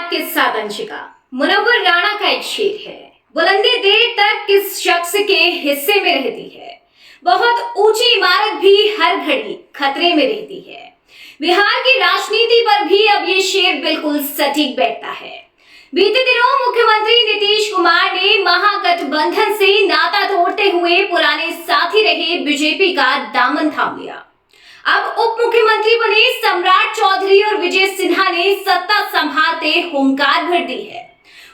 किस्सा दंशिका मुनव्वर राणा का एक शेर है। बुलंदी देर तक किस शख्स के हिस्से में रहती है, बहुत ऊंची इमारत भी हर घड़ी खतरे में रहती है। बिहार की राजनीति पर भी अब ये शेर बिल्कुल सटीक बैठता है। बीते दिनों मुख्यमंत्री नीतीश कुमार ने महागठबंधन से नाता तोड़ते हुए पुराने साथी रहे बीजेपी का दामन थाम लिया। अब उप मुख्यमंत्री बने सम्राट चौधरी और विजय सिन्हा ने सत्ता संभालते हुंकार भर दी है।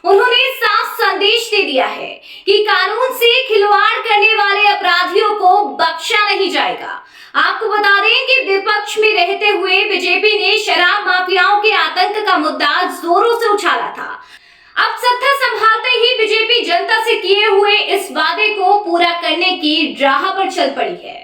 उन्होंने साफ संदेश दे दिया है कि कानून से खिलवाड़ करने वाले अपराधियों को बख्शा नहीं जाएगा। आपको बता दें कि विपक्ष में रहते हुए बीजेपी ने शराब माफियाओं के आतंक का मुद्दा जोरों से उछाला था। अब सत्ता संभालते ही बीजेपी जनता से किए हुए इस वादे को पूरा करने की राह पर चल पड़ी है।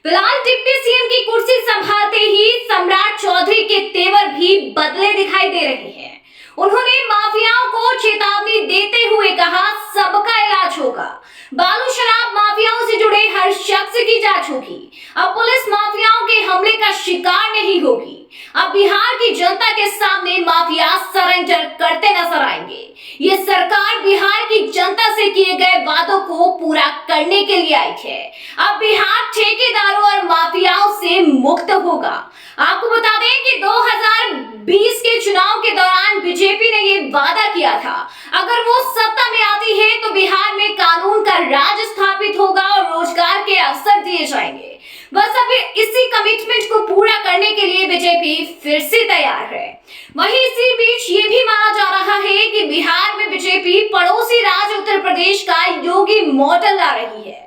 फिलहाल डिप्टी सीएम की कुर्सी संभालते ही सम्राट चौधरी के तेवर भी बदले दिखाई दे रहे हैं। उन्होंने माफियाओं को चेतावनी देते हुए कहा, सबका इलाज होगा। बालू शराब माफियाओं से जुड़े हर शख्स की जांच होगी। अब पुलिस माफियाओं के हमले का शिकार नहीं होगी। अब बिहार की जनता के सामने माफिया सरेंडर करते नजर आएंगे। ये सरकार बिहार की जनता से किए गए वादों को पूरा करने के लिए आई है। अब बिहार ठेकेदारों और माफियाओं से मुक्त होगा। आपको बता दें कि 2020 के चुनाव के दौरान बीजेपी ने ये वादा किया था, अगर वो सत्ता में आती है तो बिहार में कानून का राज स्थापित होगा और रोजगार के अवसर दिए जाएंगे। बस अभी इसी कमिटमेंट को पूरा करने के लिए बीजेपी फिर से तैयार है। वहीं इसी बीच ये भी माना जा रहा है कि बिहार में बीजेपी पड़ोसी राज्य उत्तर प्रदेश का योगी मॉडल ला रही है।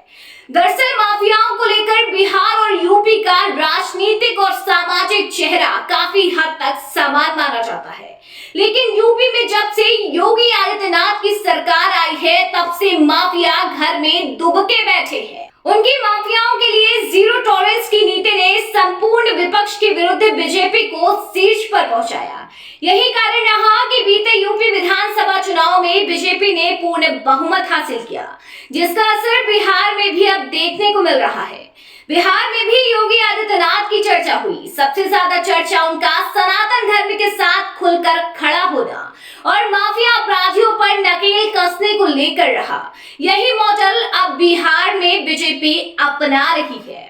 दरअसल माफियाओं को लेकर बिहार और यूपी का राजनीतिक और सामाजिक चेहरा काफी हद तक समान माना जाता है, लेकिन यूपी में जब से योगी आदित्यनाथ की सरकार आई है तब से माफिया घर में दुबके बैठे हैं। उनकी माफियाओं के लिए जीरो टॉलरेंस की नीति ने संपूर्ण विपक्ष के विरुद्ध बीजेपी को शीर्ष पर पहुंचाया। यही कारण रहा कि बीते यूपी विधानसभा चुनाव में बीजेपी ने पूर्ण बहुमत हासिल किया, जिसका असर बिहार में भी अब देखने को मिल रहा है। बिहार में भी योगी आदित्यनाथ की चर्चा हुई। सबसे ज्यादा चर्चा उनका सनातन धर्म के साथ खुलकर खड़ा होना और माफिया अपराधियों पर नकेल कसने को लेकर रहा। यही मॉडल अब बिहार में बीजेपी अपना रही है।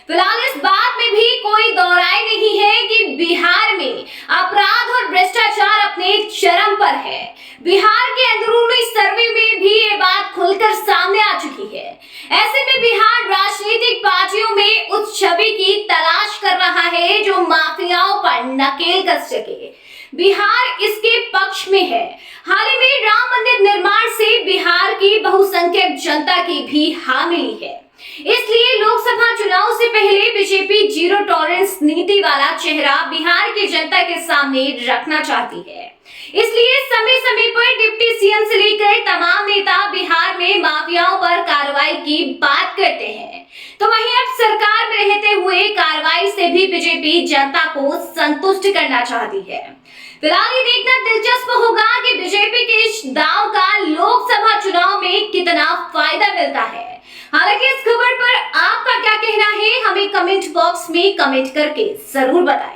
फिलहाल इस बात में भी कोई दौराई नहीं है कि बिहार में अपराध और भ्रष्टाचार अपने चरम पर है। बिहार के अंदरूनी सर्वे में भी ये बात खुलकर सामने आ चुकी है। ऐसे में बिहार राजनीतिक पार्टियों में उस छवि की तलाश कर रहा है जो माफियाओं पर नकेल कस सके। बिहार इसके पक्ष में है। हाल ही में राम मंदिर निर्माण से बिहार की बहुसंख्यक जनता की भी हाँ मिली है। इसलिए लोकसभा चुनाव से पहले बीजेपी जीरो टॉलरेंस नीति वाला चेहरा बिहार की जनता के सामने रखना चाहती है। इसलिए समय समय पर डिप्टी सीएम से लेकर तमाम नेता बिहार में माफियाओं पर कार्रवाई की बात करते हैं, तो वहीं अब सरकार में रहते हुए कार्रवाई से भी बीजेपी जनता को संतुष्ट करना चाहती है। फिलहाल ये देखना दिलचस्प होगा कि बीजेपी के इस दांव का लोकसभा चुनाव में कितना फायदा मिलता है। हालांकि इस खबर पर आपका क्या कहना है, हमें कमेंट बॉक्स में कमेंट करके जरूर बताएं।